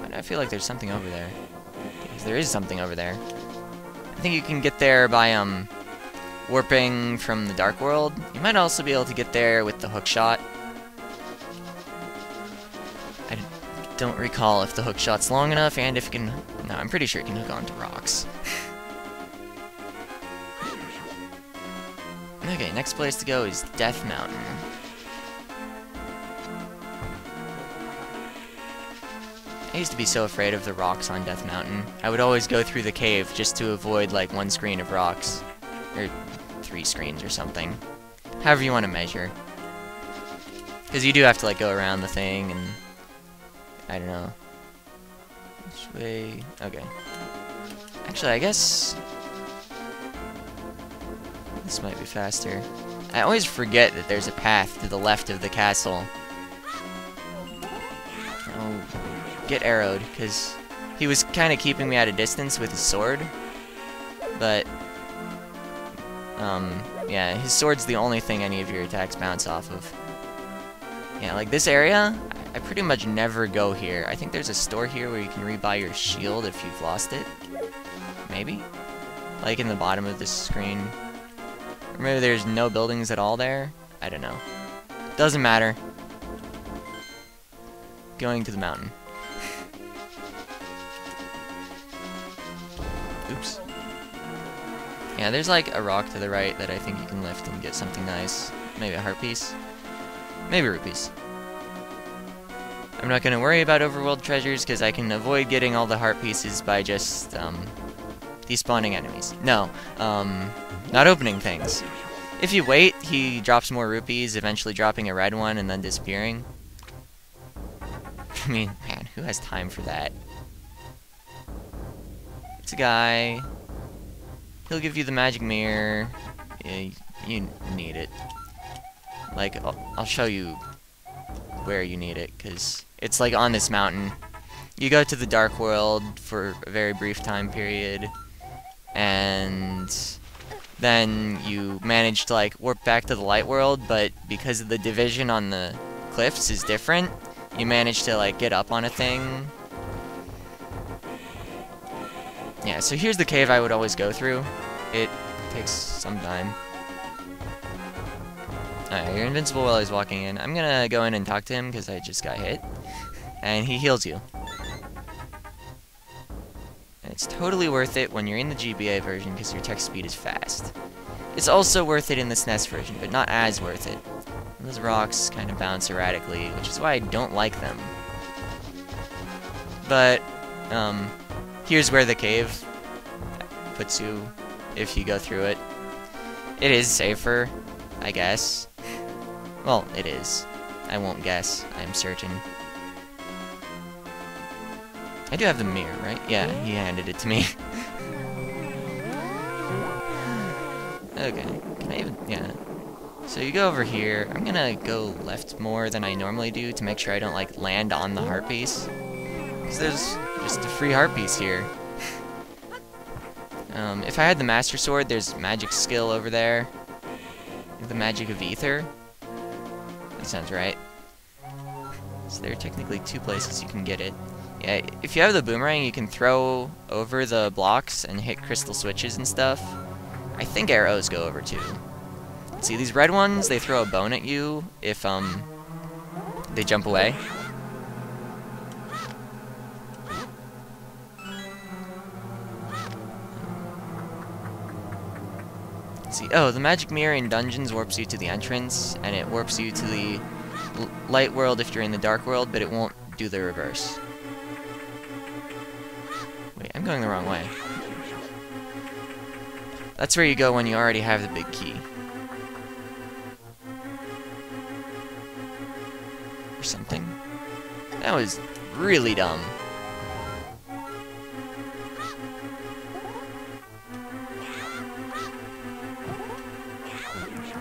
Why do I feel like there's something over there? Because there is something over there. I think you can get there by, warping from the Dark World. You might also be able to get there with the hook shot. I don't recall if the hook shot's long enough and if it can... No, I'm pretty sure it can hook onto rocks. Okay, next place to go is Death Mountain. I used to be so afraid of the rocks on Death Mountain. I would always go through the cave just to avoid, like, one screen of rocks. Or 3 screens or something. However you want to measure. Because you do have to, like, go around the thing and... I don't know. Which way... Okay. Actually, I guess... This might be faster. I always forget that there's a path to the left of the castle. Oh, get arrowed, because he was kind of keeping me at a distance with his sword. But, yeah, his sword's the only thing any of your attacks bounce off of. Yeah, like this area, I pretty much never go here. I think there's a store here where you can rebuy your shield if you've lost it. Maybe? Like in the bottom of this screen. Or maybe there's no buildings at all there? I don't know. Doesn't matter. Going to the mountain. Oops. Yeah, there's like a rock to the right that I think you can lift and get something nice. Maybe a heart piece. Maybe rupees. I'm not gonna worry about overworld treasures because I can avoid getting all the heart pieces by just, despawning enemies. No, not opening things. If you wait, he drops more rupees, eventually dropping a red one and then disappearing. I mean, man, who has time for that? It's a guy. He'll give you the magic mirror. Yeah, you need it. Like, I'll show you where you need it, because it's like on this mountain. You go to the Dark World for a very brief time period, and then you manage to like warp back to the Light World, but because of the division on the cliffs is different, you manage to like get up on a thing. Yeah, so here's the cave I would always go through. It takes some time. Alright, you're invincible while he's walking in. I'm gonna go in and talk to him because I just got hit. And he heals you. And it's totally worth it when you're in the GBA version because your text speed is fast. It's also worth it in the SNES version, but not as worth it. Those rocks kind of bounce erratically, which is why I don't like them. But, here's where the cave puts you if you go through it. It is safer, I guess. Well, it is. I won't guess. I'm certain. I do have the mirror, right? Yeah, he handed it to me. Okay. Can I even... Yeah. So you go over here. I'm gonna go left more than I normally do to make sure I don't, like, land on the heart piece. Because there's just a free heart piece here. If I had the Master Sword, there's magic skill over there. The magic of ether. That sounds right. So there are technically 2 places you can get it. Yeah, if you have the boomerang, you can throw over the blocks and hit crystal switches and stuff. I think arrows go over too. See, these red ones, they throw a bone at you if, they jump away. See, oh, the magic mirror in dungeons warps you to the entrance, and it warps you to the light world if you're in the dark world, but it won't do the reverse. Wait, I'm going the wrong way. That's where you go when you already have the big key. Or something. That was really dumb.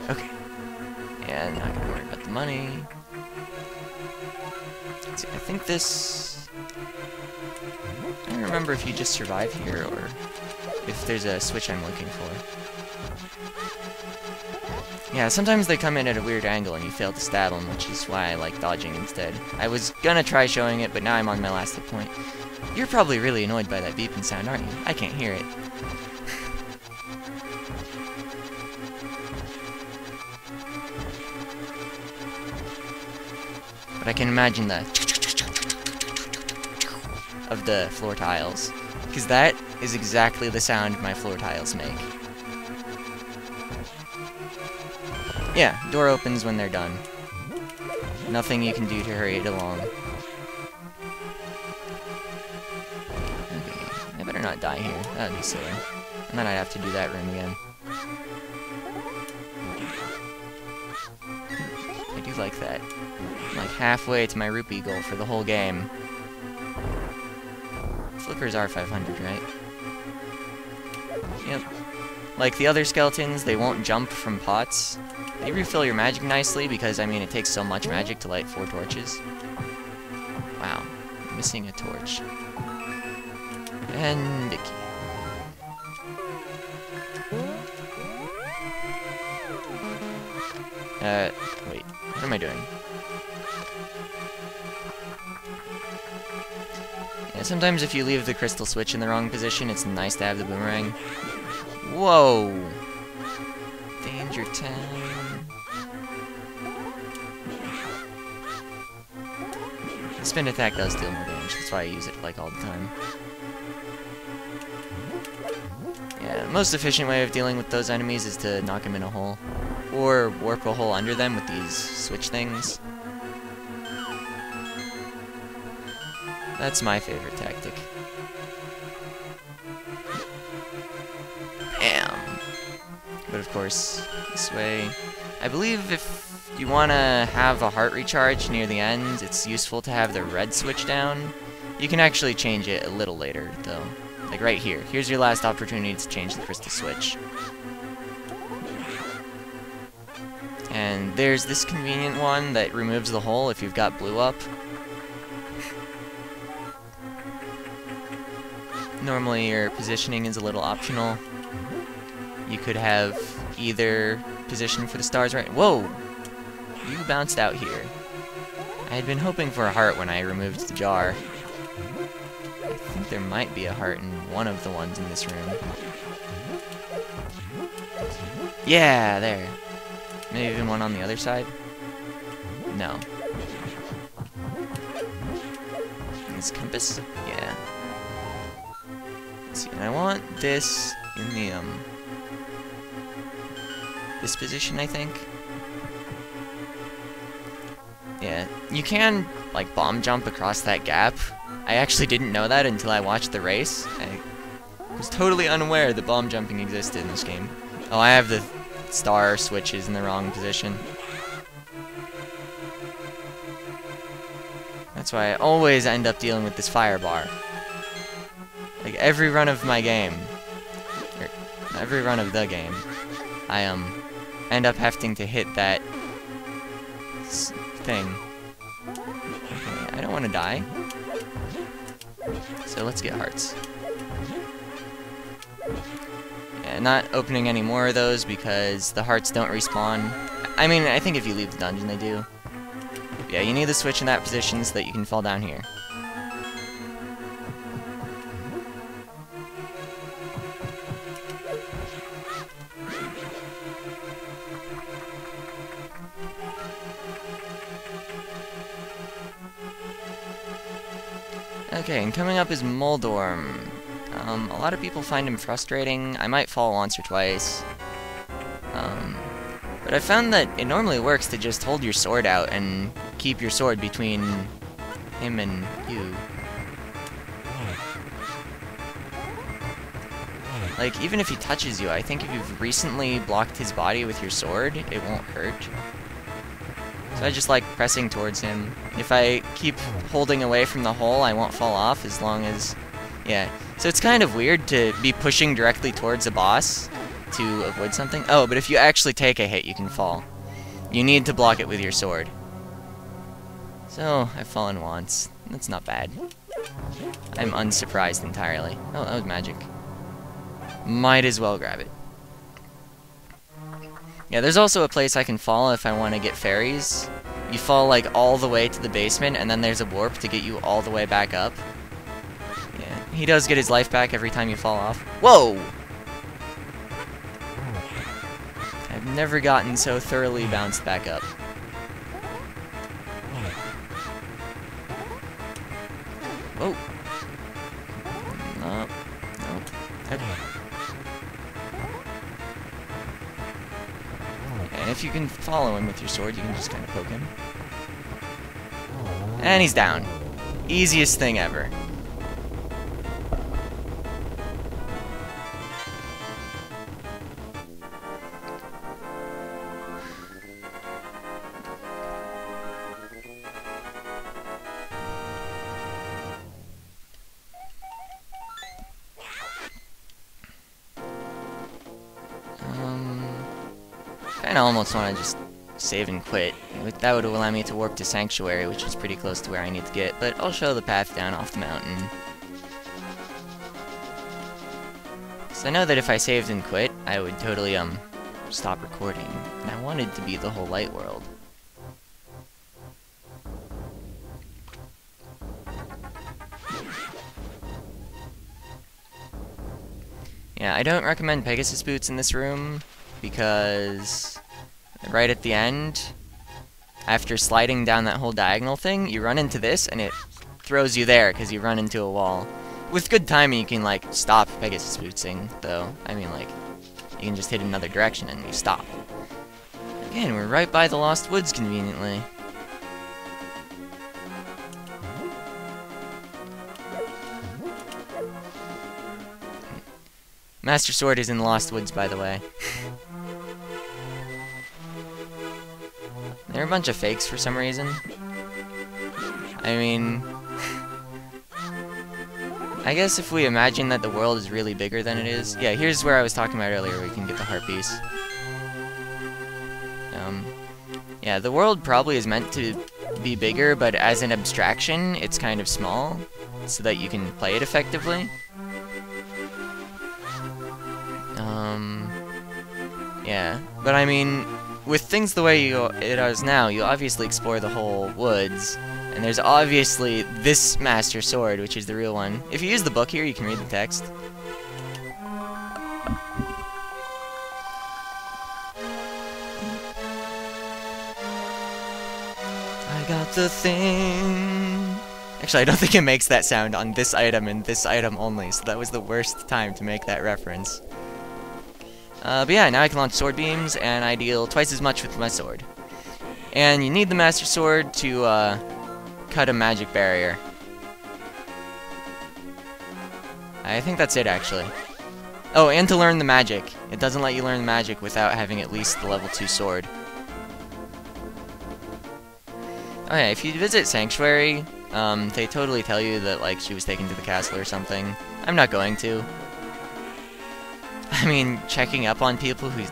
Okay. Yeah, not gonna worry about the money. Let's see, I think this... I don't remember if you just survive here or if there's a switch I'm looking for. Yeah, sometimes they come in at a weird angle and you fail to stab them, which is why I like dodging instead. I was gonna try showing it, but now I'm on my last hit point. You're probably really annoyed by that beeping sound, aren't you? I can't hear it. But I can imagine the of the floor tiles, because that is exactly the sound my floor tiles make. Yeah, door opens when they're done. Nothing you can do to hurry it along. Okay, I better not die here. That'd be silly. And then I'd have to do that room again. I do like that. I'm like halfway to my rupee goal for the whole game. Flippers are 500, right? Yep. Like the other skeletons, they won't jump from pots. They refill your magic nicely because, I mean, it takes so much magic to light 4 torches. Wow. Missing a torch. And a key. Wait. What am I doing? Yeah, sometimes if you leave the crystal switch in the wrong position, it's nice to have the boomerang. Whoa! Danger time. The spin attack does deal more damage, that's why I use it like all the time. Yeah, the most efficient way of dealing with those enemies is to knock them in a hole. Or warp a hole under them with these switch things. That's my favorite tactic. Bam! But of course, this way... I believe if you want to have a heart recharge near the end, it's useful to have the red switch down. You can actually change it a little later, though. Like right here. Here's your last opportunity to change the crystal switch. And there's this convenient one that removes the hole if you've got blue up. Normally your positioning is a little optional. You could have either position for the stars right... Whoa! You bounced out here. I had been hoping for a heart when I removed the jar. I think there might be a heart in one of the ones in this room. Yeah, there. Maybe even one on the other side? No. This compass? Yeah. Let's see, and I want this in the, this position, I think. Yeah, you can, like, bomb jump across that gap. I actually didn't know that until I watched the race. I was totally unaware that bomb jumping existed in this game. Oh, I have the star switches in the wrong position. That's why I always end up dealing with this fire bar. Like every run of my game, or every run of the game, I end up having to hit that thing. Okay, I don't want to die, so let's get hearts. Yeah, not opening any more of those because the hearts don't respawn. I mean, I think if you leave the dungeon, they do. Yeah, you need the switch in that position so that you can fall down here. Okay, and coming up is Moldorm. A lot of people find him frustrating. I might fall once or twice. But I found that it normally works to just hold your sword out and keep your sword between him and you. Like, even if he touches you, I think if you've recently blocked his body with your sword, it won't hurt. So I just like pressing towards him. If I keep holding away from the hole, I won't fall off as long as... Yeah. So it's kind of weird to be pushing directly towards a boss to avoid something. Oh, but if you actually take a hit, you can fall. You need to block it with your sword. So, I've fallen once. That's not bad. I'm unsurprised entirely. Oh, that was magic. Might as well grab it. Yeah, there's also a place I can fall if I want to get fairies. You fall like all the way to the basement, and then there's a warp to get you all the way back up. Yeah, he does get his life back every time you fall off. Whoa! I've never gotten so thoroughly bounced back up. Whoa! Nope. Nope. And if you can follow him with your sword, you can just kind of poke him. And he's down. Easiest thing ever. Kinda almost want to just save and quit. That would allow me to warp to Sanctuary, which is pretty close to where I need to get, but I'll show the path down off the mountain. So I know that if I saved and quit, I would totally, stop recording, and I wanted to be the whole light world. Yeah, I don't recommend Pegasus boots in this room, because right at the end, after sliding down that whole diagonal thing, you run into this, and it throws you there, because you run into a wall. With good timing, you can, like, stop Pegasus bootsing, though. I mean, like, you can just hit another direction and you stop. Again, we're right by the Lost Woods, conveniently. Master Sword is in the Lost Woods, by the way. They're a bunch of fakes for some reason. I mean, I guess if we imagine that the world is really bigger than it is. Yeah, here's where I was talking about earlier, where you can get the heart piece. Yeah, the world probably is meant to be bigger, but as an abstraction, it's kind of small, so that you can play it effectively. Yeah, but I mean, with things the way it is now, you obviously explore the whole woods, and there's obviously this Master Sword, which is the real one. If you use the book here, you can read the text. I got the thing. Actually, I don't think it makes that sound on this item and this item only, so that was the worst time to make that reference. But yeah, now I can launch sword beams, and I deal twice as much with my sword. And you need the Master Sword to cut a magic barrier. I think that's it, actually. Oh, and to learn the magic. It doesn't let you learn the magic without having at least the level 2 sword. Okay, if you visit Sanctuary, they totally tell you that, like, she was taken to the castle or something. I'm not going to. I mean, checking up on people who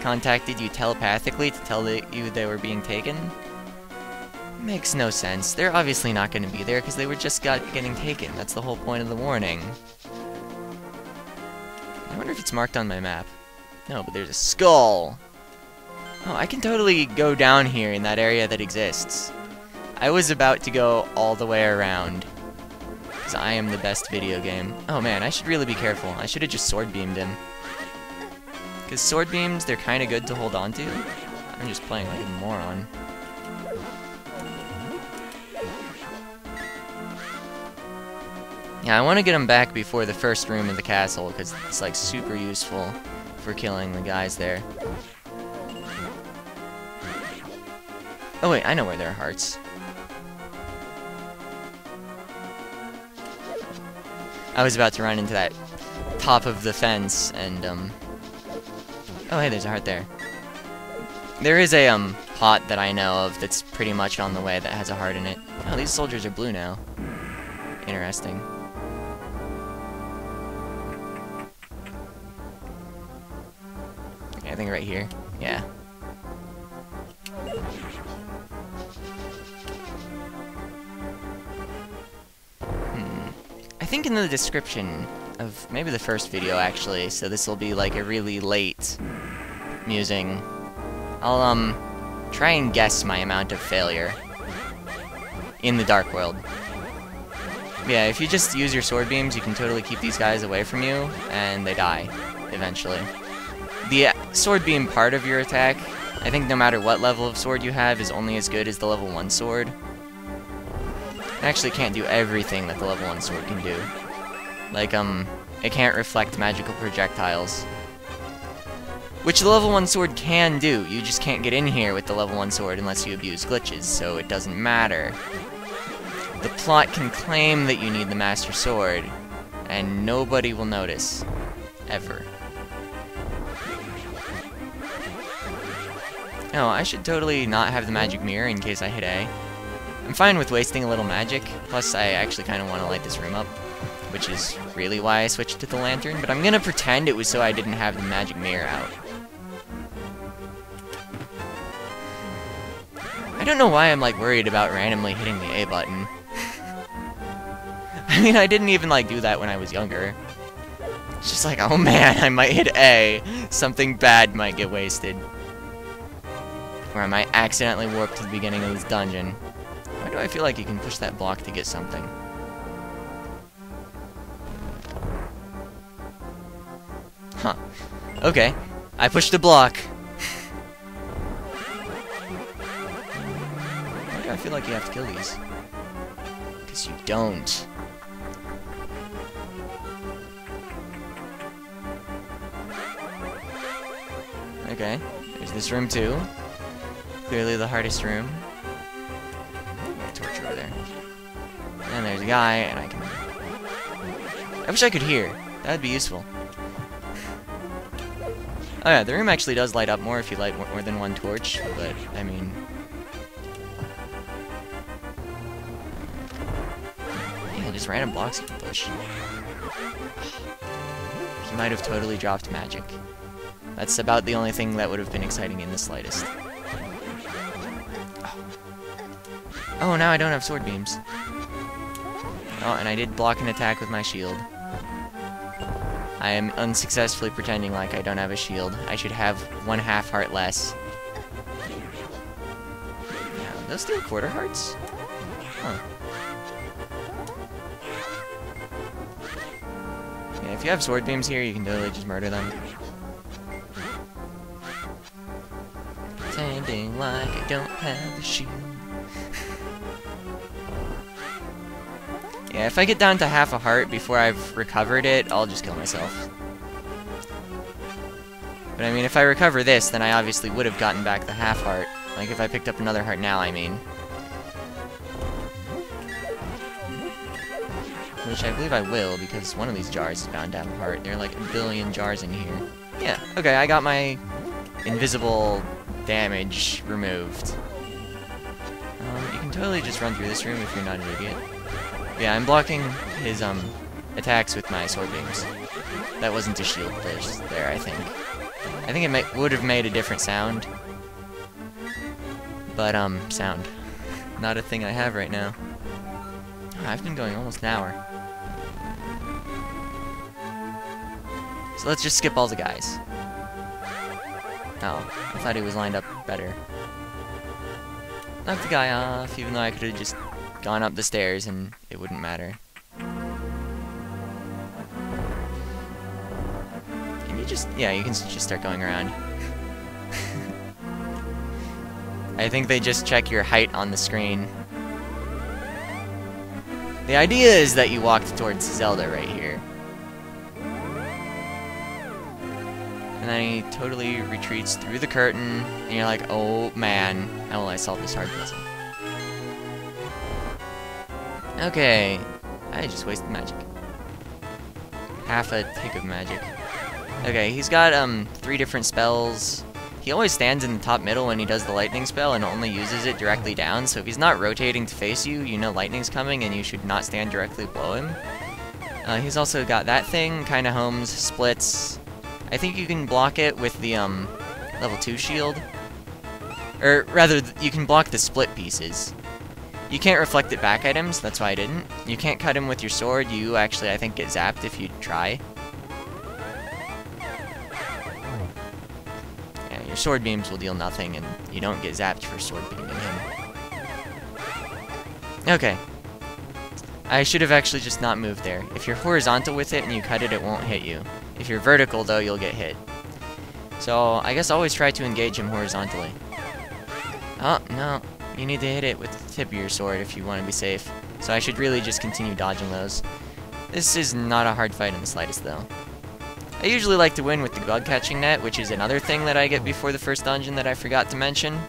contacted you telepathically to tell you they were being taken makes no sense. They're obviously not going to be there because they were just getting taken. That's the whole point of the warning. I wonder if it's marked on my map. No, but there's a skull. Oh, I can totally go down here in that area that exists. I was about to go all the way around, because I am the best video game. Oh man, I should really be careful. I should have just sword beamed him. Because sword beams, they're kind of good to hold on to. I'm just playing like a moron. Yeah, I want to get him back before the first room in the castle, because it's like super useful for killing the guys there. Oh wait, I know where there are hearts. I was about to run into that top of the fence, and, oh, hey, there's a heart there. There is a, pot that I know of that's pretty much on the way that has a heart in it. Oh, these soldiers are blue now. Interesting. Okay, I think right here. Yeah. I think in the description of maybe the first video, actually, so this will be like a really late musing. I'll try and guess my amount of failure in the Dark World. Yeah, if you just use your sword beams, you can totally keep these guys away from you, and they die, eventually. The sword beam part of your attack, I think no matter what level of sword you have, is only as good as the level 1 sword. It actually can't do everything that the level 1 sword can do. Like, it can't reflect magical projectiles. Which the level 1 sword can do, you just can't get in here with the level 1 sword unless you abuse glitches, so it doesn't matter. The plot can claim that you need the Master Sword, and nobody will notice. Ever. No, I should totally not have the magic mirror in case I hit A. I'm fine with wasting a little magic, plus I actually kind of want to light this room up, which is really why I switched to the lantern, but I'm gonna pretend it was so I didn't have the magic mirror out. I don't know why I'm, like, worried about randomly hitting the A button. I mean, I didn't even, like, do that when I was younger. It's just like, oh man, I might hit A. Something bad might get wasted. Or I might accidentally warp to the beginning of this dungeon. Why do I feel like you can push that block to get something? Huh. Okay. I pushed a block. Why do I feel like you have to kill these? Because you don't. Okay. There's this room too. Clearly the hardest room. Yeah, torch over there. And there's a guy, and I can... I wish I could hear. That would be useful. Oh yeah, the room actually does light up more if you light more than one torch, but, I mean... Yeah, just random blocks you can push. He might have totally dropped magic. That's about the only thing that would have been exciting in the slightest. Oh, now I don't have sword beams. Oh, and I did block an attack with my shield. I am unsuccessfully pretending like I don't have a shield. I should have 1/2 heart less. Yeah, those still quarter hearts? Huh. Yeah, if you have sword beams here, you can totally just murder them. Pretending like I don't have a shield. Yeah, if I get down to 1/2 heart before I've recovered it, I'll just kill myself. But I mean, if I recover this, then I obviously would have gotten back the 1/2 heart. Like, if I picked up another heart now, I mean. Which I believe I will, because one of these jars is bound to have a heart. There are like a billion jars in here. Yeah, okay, I got my invisible damage removed. You can totally just run through this room if you're not an idiot. Yeah, I'm blocking his attacks with my sword beams. That wasn't a shield there, I think. I think it would have made a different sound. But, sound. Not a thing I have right now. Oh, I've been going almost an hour. So let's just skip all the guys. Oh, I thought he was lined up better. Knock the guy off, even though I could have just gone up the stairs and it wouldn't matter. Can you just... yeah, you can just start going around. I think they just check your height on the screen. The idea is that you walked towards Zelda right here. And then he totally retreats through the curtain, and you're like, oh man, how will I solve this hard puzzle? Okay, I just wasted magic. 1/2 tick of magic. Okay, he's got 3 different spells. He always stands in the top middle when he does the lightning spell and only uses it directly down, so if he's not rotating to face you, you know lightning's coming and you should not stand directly below him. He's also got that thing, kinda homes, splits. I think you can block it with the level 2 shield. Or rather, you can block the split pieces. You can't reflect it back at him, so that's why I didn't. You can't cut him with your sword. You actually, I think, get zapped if you try. Yeah, your sword beams will deal nothing, and you don't get zapped for sword beaming him. Okay. I should have actually just not moved there. If you're horizontal with it and you cut it, it won't hit you. If you're vertical, though, you'll get hit. So, I guess always try to engage him horizontally. Oh, no. You need to hit it with the tip of your sword if you want to be safe. So I should really just continue dodging those. This is not a hard fight in the slightest, though. I usually like to win with the bug catching net, which is another thing that I get before the first dungeon that I forgot to mention.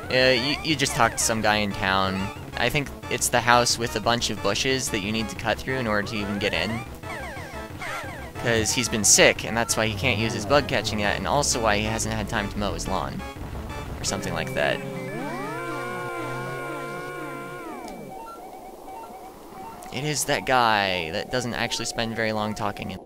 You just talk to some guy in town. I think it's the house with a bunch of bushes that you need to cut through in order to even get in. Because he's been sick, and that's why he can't use his bug catching yet, and also why he hasn't had time to mow his lawn. Or something like that. It is that guy that doesn't actually spend very long talking.